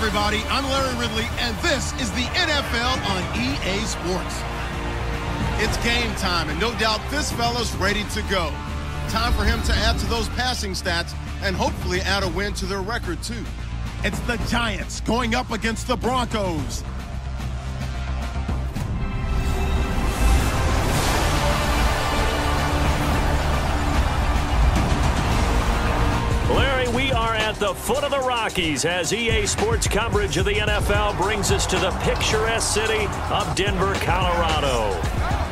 everybody. I'm Larry Ridley, and this is the NFL on EA Sports. It's game time, and no doubt this fella's ready to go. Time for him to add to those passing stats and hopefully add a win to their record, too. It's the Giants going up against the Broncos. Larry, we are at the foot of the Rockies as EA Sports coverage of the NFL brings us to the picturesque city of Denver, Colorado.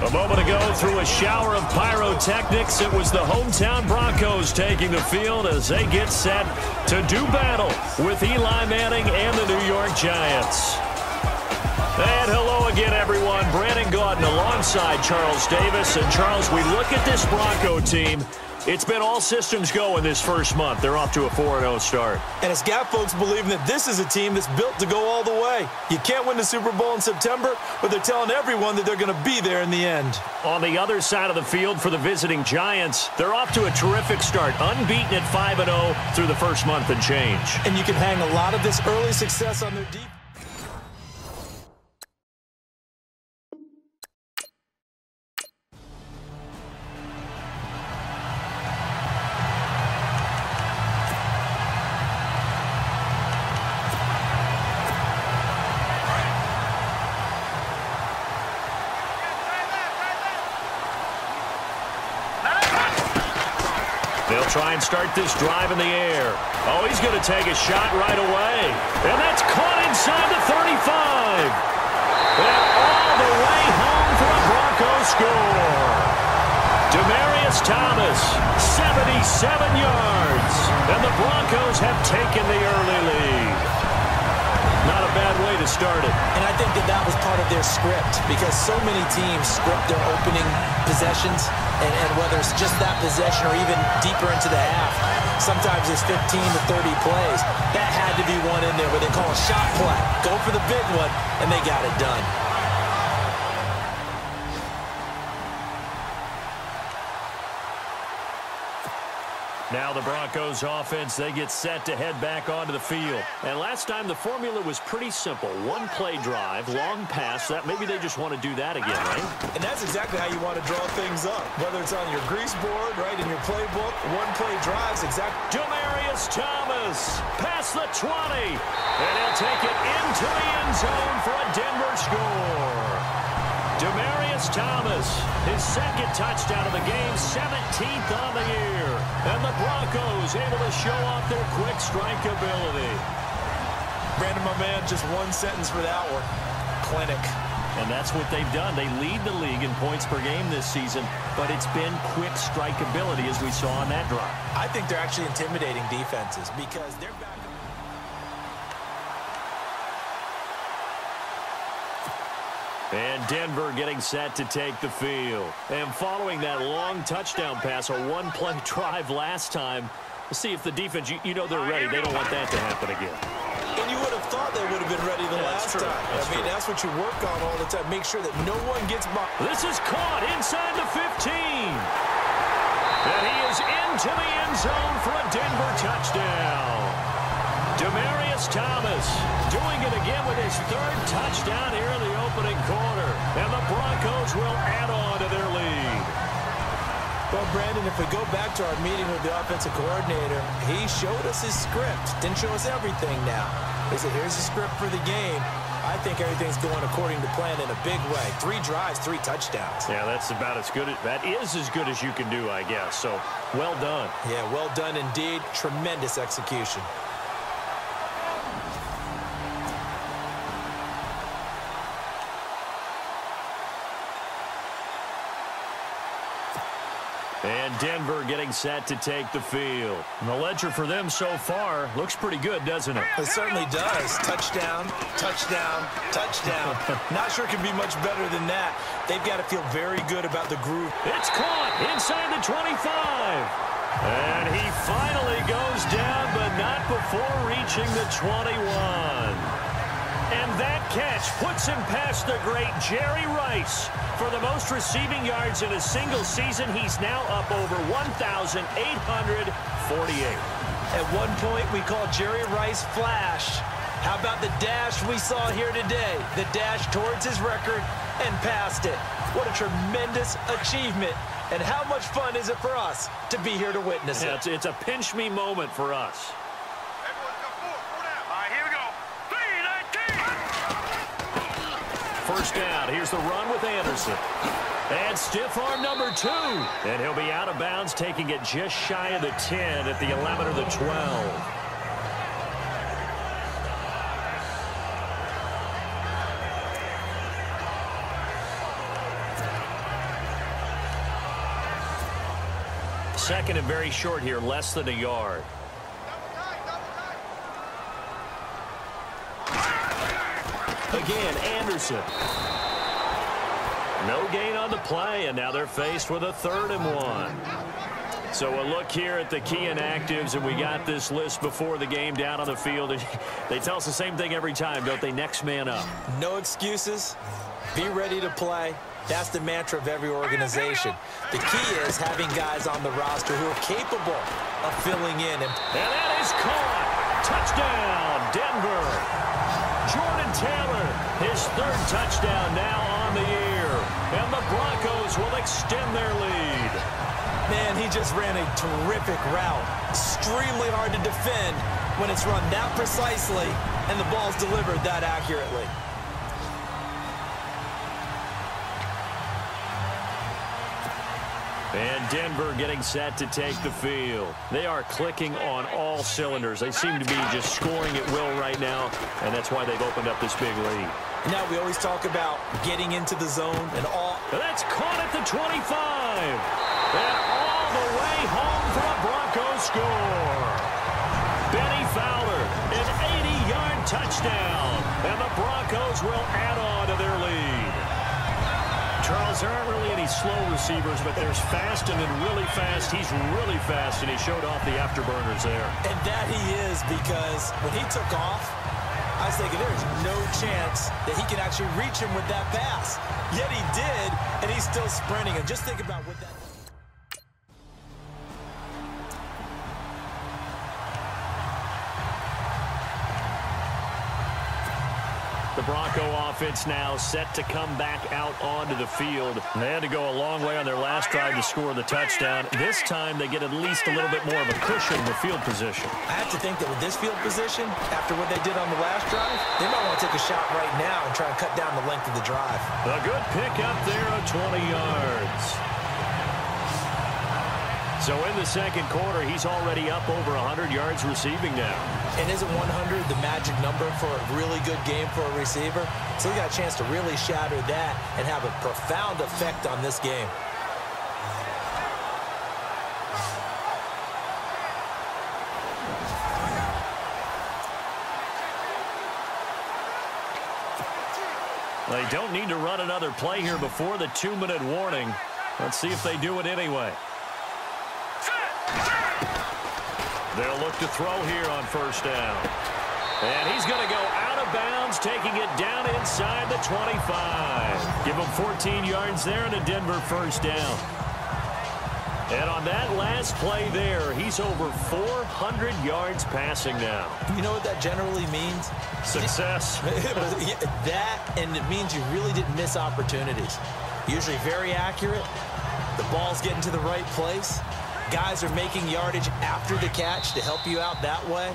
A moment ago, through a shower of pyrotechnics, it was the hometown Broncos taking the field as they get set to do battle with Eli Manning and the New York Giants. And hello again, everyone. Brandon Gaudin alongside Charles Davis. And Charles, we look at this Bronco team. It's been all systems go in this first month. They're off to a 4-0 start. And it's got folks believing that this is a team that's built to go all the way. You can't win the Super Bowl in September, but they're telling everyone that they're going to be there in the end. On the other side of the field for the visiting Giants, they're off to a terrific start, unbeaten at 5-0 through the first month and change. And you can hang a lot of this early success on their defense. They'll try and start this drive in the air. Oh, he's going to take a shot right away. And that's caught inside the 35. And all the way home for a Broncos score. Demaryius Thomas, 77 yards. And the Broncos have taken the early lead. Not a bad way to start it. And I think that was part of their script because so many teams script their opening possessions, and whether it's just that possession or even deeper into the half, sometimes it's 15 to 30 plays. That had to be one in there where they call a shot play. Go for the big one, and they got it done. Now the Broncos offense, they get set to head back onto the field. And last time the formula was pretty simple. One play drive, long pass. That maybe they just want to do that again, right? And that's exactly how you want to draw things up. Whether it's on your grease board, right, in your playbook, one play drives, exactly. Demaryius Thomas, past the 20. And he'll take it into the end zone for a Denver score. Demaryius Thomas, his second touchdown of the game, 17th on the year. And the Broncos able to show off their quick strike ability. Brandon, my man, just one sentence for that one. Clinic. And that's what they've done. They lead the league in points per game this season, but it's been quick strike ability as we saw on that drive. I think they're actually intimidating defenses because they're back. And Denver getting set to take the field. And following that long touchdown pass, a one-play drive last time, let's see if the defense, you know they're ready. They don't want that to happen again. And you would have thought they would have been ready the last time. That's what you work on all the time. Make sure that no one gets by. This is caught inside the 15. And he is into the end zone for a Denver touchdown. Demaryius Thomas doing it again with his third touchdown here in the opening quarter. And the Broncos will add on to their lead. Well, Brandon, if we go back to our meeting with the offensive coordinator, he showed us his script. Didn't show us everything now. He said, here's the script for the game. I think everything's going according to plan in a big way. 3 drives, 3 touchdowns. Yeah, that's about as good. That is as good as you can do, I guess. So, well done. Yeah, well done indeed. Tremendous execution. And Denver getting set to take the field. And the ledger for them so far looks pretty good, doesn't it? It certainly does. Touchdown, touchdown, touchdown. Not sure it can be much better than that. They've got to feel very good about the groove. It's caught inside the 25. And he finally goes down, but not before reaching the 21. And that catch puts him past the great Jerry Rice. For the most receiving yards in a single season, he's now up over 1,848. At one point, we called Jerry Rice Flash. How about the dash we saw here today? The dash towards his record and past it. What a tremendous achievement. And how much fun is it for us to be here to witness it? It's a pinch-me moment for us. First down. Here's the run with Anderson. And stiff arm number 2. And he'll be out of bounds, taking it just shy of the 10 at the 11 or the 12. Second and very short here, less than a yard. Again, Anderson. No gain on the play, and now they're faced with a 3rd and 1. So a look here at the key inactives, and we got this list before the game down on the field. They tell us the same thing every time, don't they? Next man up. No excuses. Be ready to play. That's the mantra of every organization. The key is having guys on the roster who are capable of filling in. And that is caught. Touchdown, Denver. Jordan Taylor, his 3rd touchdown now on the year. And the Broncos will extend their lead. Man, he just ran a terrific route. Extremely hard to defend when it's run that precisely and the ball's delivered that accurately. And Denver getting set to take the field. They are clicking on all cylinders. They seem to be just scoring at will right now, and that's why they've opened up this big lead. Now we always talk about getting into the zone and all. That's caught at the 25. And all the way home for a Broncos score. Benny Fowler, an 80-yard touchdown. And the Broncos will add on to their lead. Charles, there aren't really any slow receivers, but there's fast and then really fast. He's really fast, and he showed off the afterburners there. And that he is, because when he took off, I was thinking there's no chance that he can actually reach him with that pass. Yet he did, and he's still sprinting. And just think about what that... The Bronco offense now set to come back out onto the field. They had to go a long way on their last drive to score the touchdown. This time they get at least a little bit more of a cushion in the field position. I have to think that with this field position, after what they did on the last drive, they might want to take a shot right now and try and cut down the length of the drive. A good pickup there of 20 yards. So in the second quarter, he's already up over 100 yards receiving now. And isn't 100 the magic number for a really good game for a receiver? So he got a chance to really shatter that and have a profound effect on this game. They don't need to run another play here before the 2-minute warning. Let's see if they do it anyway. They'll look to throw here on first down. And he's going to go out of bounds, taking it down inside the 25. Give him 14 yards there and a Denver first down. And on that last play there, he's over 400 yards passing now. You know what that generally means? Success. That, and it means you really didn't miss opportunities. Usually very accurate. The ball's getting to the right place. Guys are making yardage after the catch to help you out that way.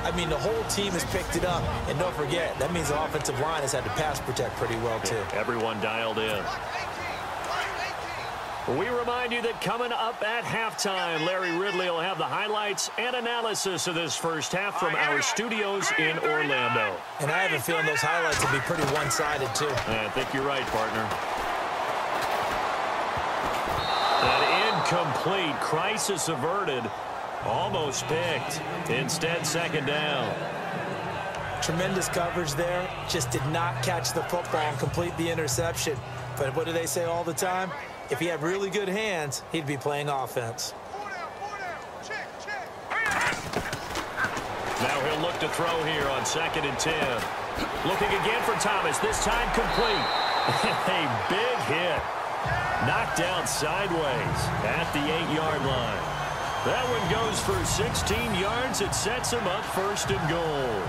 I mean, the whole team has picked it up. And don't forget, that means the offensive line has had to pass protect pretty well, too. Everyone dialed in. We remind you that coming up at halftime, Larry Ridley will have the highlights and analysis of this first half from our studios in Orlando. And I have a feeling those highlights will be pretty one-sided, too. I think you're right, partner. An incomplete, crisis averted, almost picked. Instead, second down. Tremendous coverage there. Just did not catch the football and complete the interception. But what do they say all the time? If he had really good hands, he'd be playing offense. Now he'll look to throw here on 2nd and 10. Looking again for Thomas, this time complete. A big hit. Knocked down sideways at the 8-yard line. That one goes for 16 yards. It sets him up 1st and goal.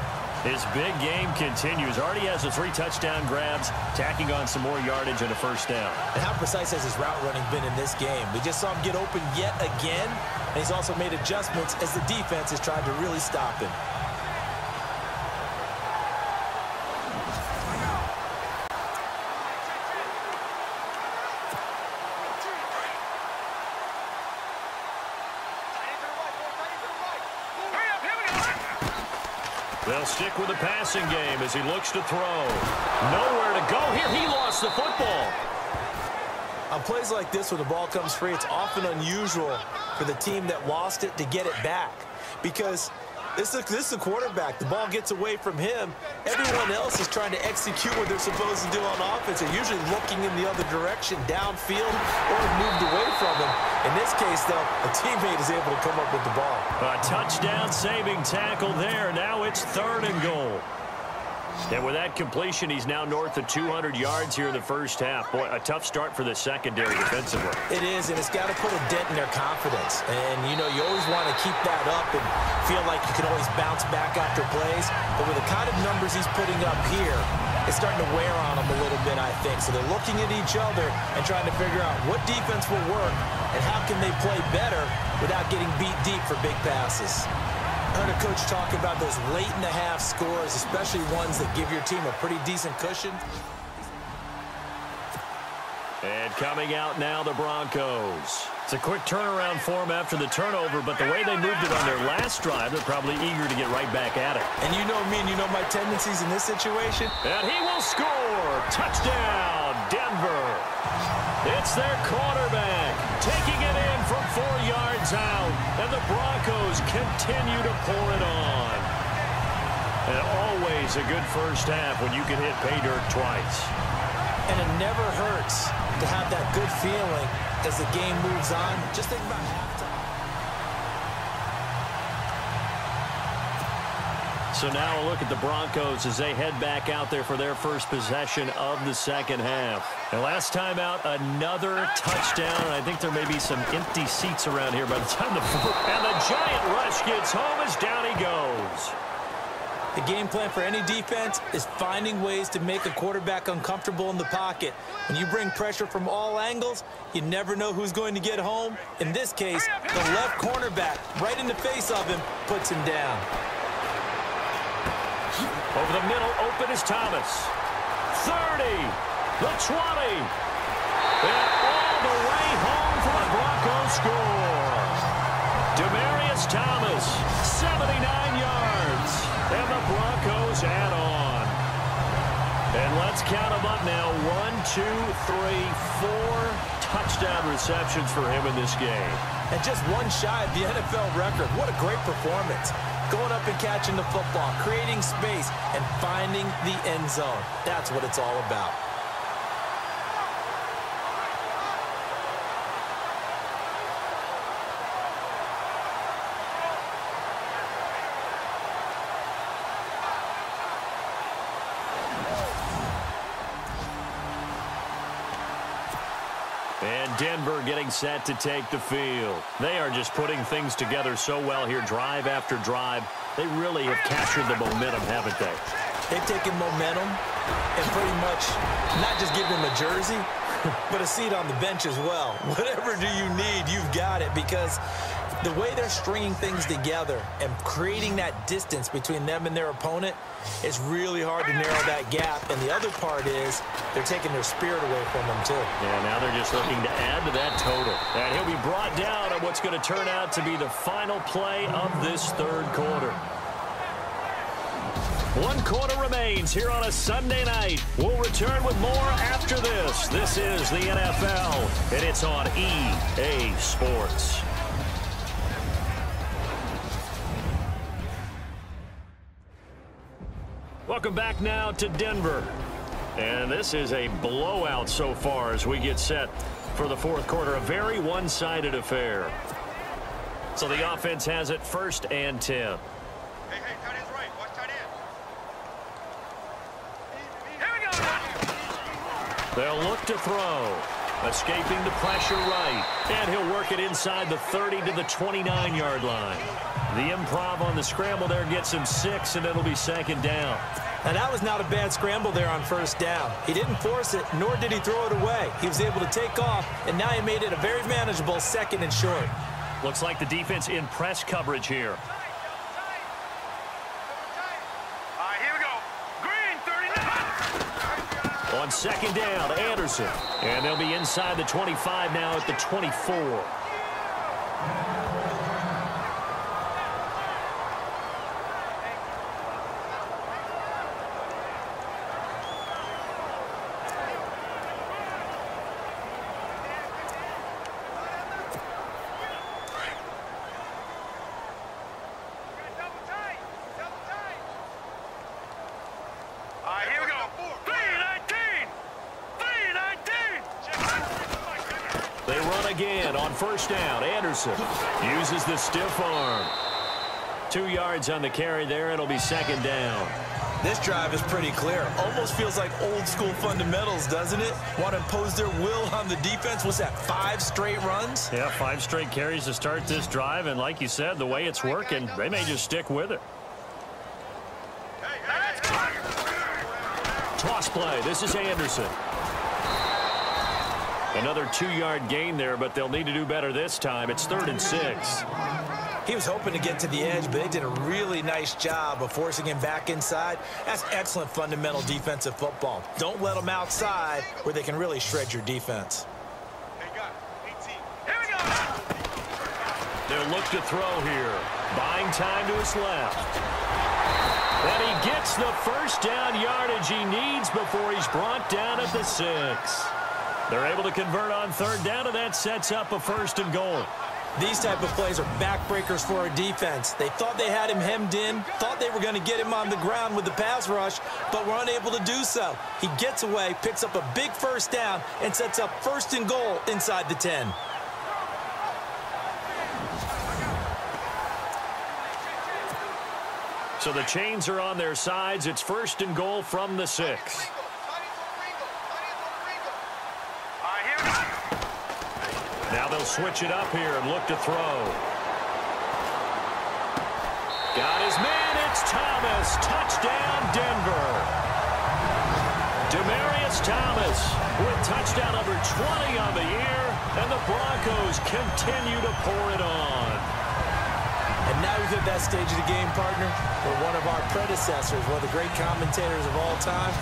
His big game continues. Already has the 3 touchdown grabs, tacking on some more yardage and a first down. And how precise has his route running been in this game? We just saw him get open yet again, and he's also made adjustments as the defense has tried to really stop him. They'll stick with the passing game as he looks to throw. Nowhere to go here. He lost the football. On plays like this where the ball comes free, it's often unusual for the team that lost it to get it back because this is the quarterback. The ball gets away from him. Everyone else is trying to execute what they're supposed to do on offense. They're usually looking in the other direction, downfield, or moved away from him. In this case, though, a teammate is able to come up with the ball. A touchdown-saving tackle there. Now it's 3rd and goal. And with that completion, he's now north of 200 yards here in the first half. Boy, a tough start for the secondary defensively. It is, and it's got to put a dent in their confidence. And, you know, you always want to keep that up and feel like you can always bounce back after plays. But with the kind of numbers he's putting up here, it's starting to wear on them a little bit, I think. So they're looking at each other and trying to figure out what defense will work and how can they play better without getting beat deep for big passes. I heard a coach talk about those late-in-the-half scores, especially ones that give your team a pretty decent cushion. And coming out now, the Broncos. It's a quick turnaround for them after the turnover, but the way they moved it on their last drive, they're probably eager to get right back at it. And you know me and you know my tendencies in this situation. And he will score. Touchdown, Denver. It's their quarterback taking it in from 4 yards out, and the Broncos continue to pour it on. And always a good first half when you can hit pay dirt twice. And it never hurts to have that good feeling as the game moves on. Just think about halftime. So now a look at the Broncos as they head back out there for their first possession of the second half. And last time out, another touchdown. I think there may be some empty seats around here by the time the fourth. And the giant rush gets home as down he goes. The game plan for any defense is finding ways to make a quarterback uncomfortable in the pocket. When you bring pressure from all angles, you never know who's going to get home. In this case, the left cornerback, right in the face of him, puts him down. Over the middle, open is Thomas. 30, the 20. And all the way home for the Broncos score. Demaryius Thomas, 79 yards. And the Broncos add on. And let's count them up now. 1, 2, 3, 4 touchdown receptions for him in this game. And just one shy of the NFL record. What a great performance. Going up and catching the football, creating space, and finding the end zone. That's what it's all about. And Denver getting set to take the field. They are just putting things together so well here, drive after drive. They really have captured the momentum, haven't they? They've taken momentum and pretty much not just give them a jersey, but a seat on the bench as well. Whatever do you need, you've got it, because the way they're stringing things together and creating that distance between them and their opponent is really hard to narrow that gap. And the other part is they're taking their spirit away from them, too. Yeah, now they're just looking to add to that total. And he'll be brought down on what's going to turn out to be the final play of this third quarter. 1 quarter remains here on a Sunday night. We'll return with more after this. This is the NFL, and it's on EA Sports. Welcome back now to Denver. And this is a blowout so far as we get set for the fourth quarter. A very one-sided affair. So the offense has it 1st and 10. Hey, tight end's right. Watch tight end. Here we go. They'll look to throw. Escaping the pressure right. And he'll work it inside the 30 to the 29-yard line. The improv on the scramble there gets him 6, and it'll be 2nd down. Now, that was not a bad scramble there on 1st down. He didn't force it, nor did he throw it away. He was able to take off, and now he made it a very manageable 2nd and short. Looks like the defense in press coverage here. Here we go. Green, 39. On 2nd down, Anderson. And they'll be inside the 25 now at the 24. Here we go. 319. 319. They run again on 1st down. Anderson uses the stiff arm. 2 yards on the carry there. It'll be 2nd down. This drive is pretty clear. Almost feels like old-school fundamentals, doesn't it? Want to impose their will on the defense. What's that, 5 straight runs? Yeah, 5 straight carries to start this drive. And like you said, the way it's working, they may just stick with it. Toss play. This is Anderson. Another 2-yard gain there, but they'll need to do better this time. It's 3rd and 6. He was hoping to get to the edge, but they did a really nice job of forcing him back inside. That's excellent fundamental defensive football. Don't let them outside where they can really shred your defense. They got 18. Here we go. They'll look to throw here. Buying time to his left. And he gets the 1st down yardage he needs before he's brought down at the 6. They're able to convert on 3rd down, and that sets up a 1st and goal. These type of plays are backbreakers for a defense. They thought they had him hemmed in, thought they were going to get him on the ground with the pass rush, but were unable to do so. He gets away, picks up a big 1st down, and sets up 1st and goal inside the 10. So the chains are on their sides. It's 1st and goal from the 6. Now they'll switch it up here and look to throw. Got his man. It's Thomas. Touchdown, Denver. Demaryius Thomas with touchdown number 20 on the year, and the Broncos continue to pour it on. And now we've hit that stage of the game, partner, where one of our predecessors, one of the great commentators of all time,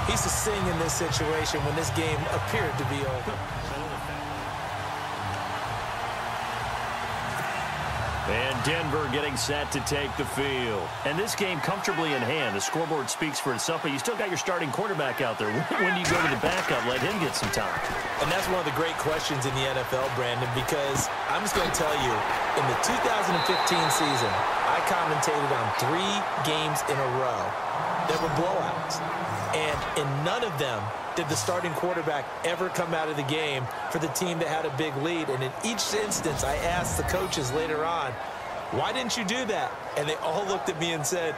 he used to sing in this situation when this game appeared to be over. And Denver getting set to take the field. And this game comfortably in hand. The scoreboard speaks for itself, but you still got your starting quarterback out there. When do you go to the backup? Let him get some time. And that's one of the great questions in the NFL, Brandon, because I'm just going to tell you, in the 2015 season, I commentated on 3 games in a row. There were blowouts. And in none of them did the starting quarterback ever come out of the game for the team that had a big lead. And in each instance, I asked the coaches later on, why didn't you do that? And they all looked at me and said,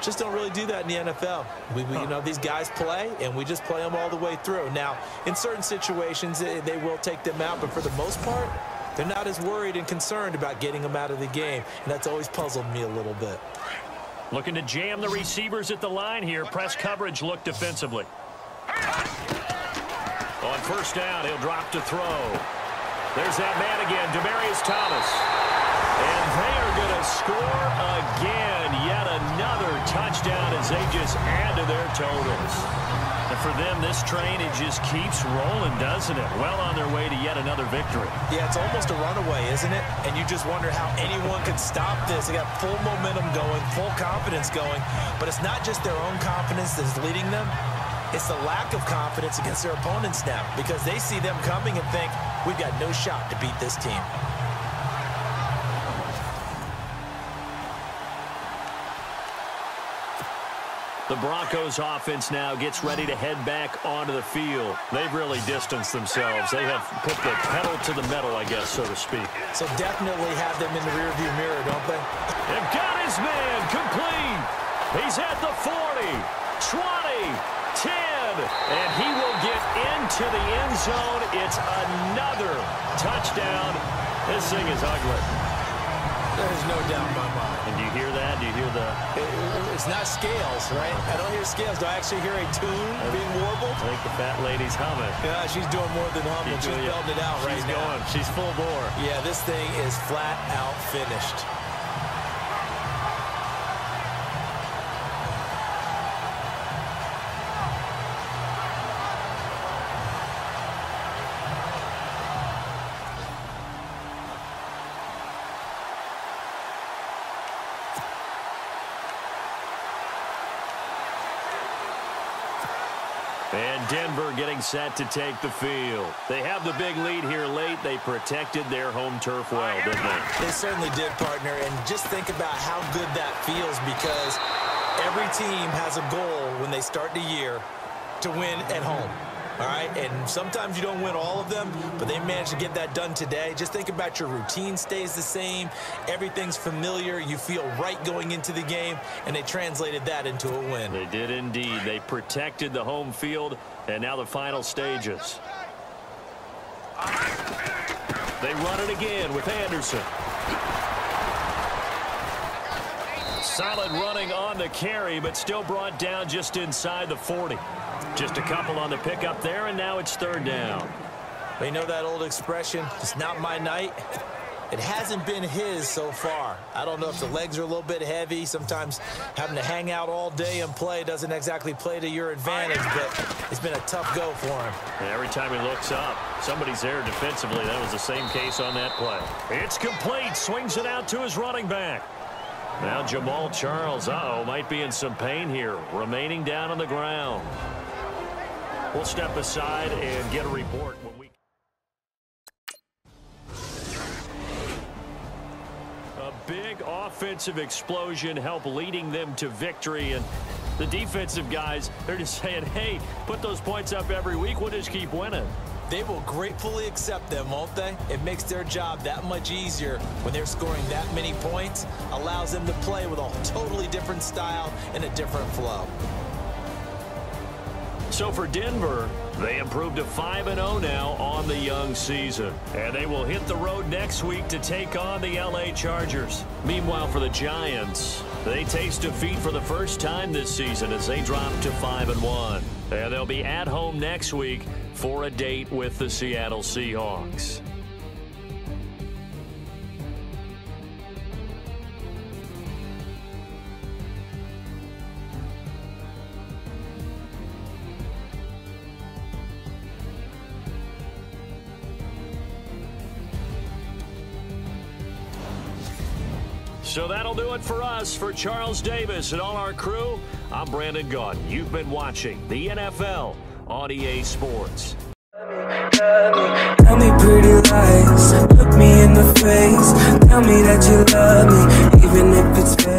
just don't really do that in the NFL. You know, these guys play, and we just play them all the way through. Now, in certain situations, they will take them out, but for the most part, they're not as worried and concerned about getting them out of the game. And that's always puzzled me a little bit. Looking to jam the receivers at the line here. Press coverage look defensively. On 1st down, he'll drop to throw. There's that man again, Demaryius Thomas. And they are going to score again. Yet another touchdown as they just add to their totals. And for them, this train, it just keeps rolling, doesn't it? Well on their way to yet another victory. Yeah, it's almost a runaway, isn't it? And you just wonder how anyone could stop this. They got full momentum going, full confidence going. But it's not just their own confidence that's leading them. It's the lack of confidence against their opponents now, because they see them coming and think, we've got no shot to beat this team. The Broncos offense now gets ready to head back onto the field. They've really distanced themselves. They have put the pedal to the metal, I guess, so to speak. So definitely have them in the rearview mirror, don't they? They've got his man complete. He's at the 40, 20, 10, and he will get into the end zone. It's another touchdown. This thing is ugly. There's no doubt in my mind. And do you hear that? Do you hear the... It's not scales, right? I don't hear scales. Do I actually hear a tune being warbled? I think the fat lady's humming. Yeah, she's doing more than humming. She's belting it out right now. She's going. She's full bore. Yeah, this thing is flat out finished. And Denver getting set to take the field. They have the big lead here late. They protected their home turf well, didn't they? They certainly did, partner. And just think about how good that feels, because every team has a goal when they start the year to win at home. All right, and sometimes you don't win all of them, but they managed to get that done today. Just think about your routine stays the same. Everything's familiar. You feel right going into the game, and they translated that into a win. They did indeed. They protected the home field, and now the final stages. They run it again with Anderson. Solid running on the carry, but still brought down just inside the 40. Just a couple on the pickup there, and now it's third down. You know that old expression, it's not my night? It hasn't been his so far. I don't know if the legs are a little bit heavy. Sometimes having to hang out all day and play doesn't exactly play to your advantage, but it's been a tough go for him. And every time he looks up, somebody's there defensively. That was the same case on that play. It's complete. Swings it out to his running back. Now Jamal Charles, might be in some pain here, remaining down on the ground. We'll step aside and get a report when we... A big offensive explosion helped leading them to victory, and the defensive guys, they're just saying, hey, put those points up every week, we'll just keep winning. They will gratefully accept them, won't they? It makes their job that much easier when they're scoring that many points, allows them to play with a totally different style and a different flow. So for Denver, they improved to 5-0 now on the young season. And they will hit the road next week to take on the LA Chargers. Meanwhile, for the Giants, they taste defeat for the first time this season as they drop to 5-1. And they'll be at home next week for a date with the Seattle Seahawks. So that'll do it for us. For Charles Davis and all our crew, I'm Brandon Gaudin. You've been watching the NFL on EA Sports. Tell me pretty lies, look me in the face, tell me that you love me, even if it's fake.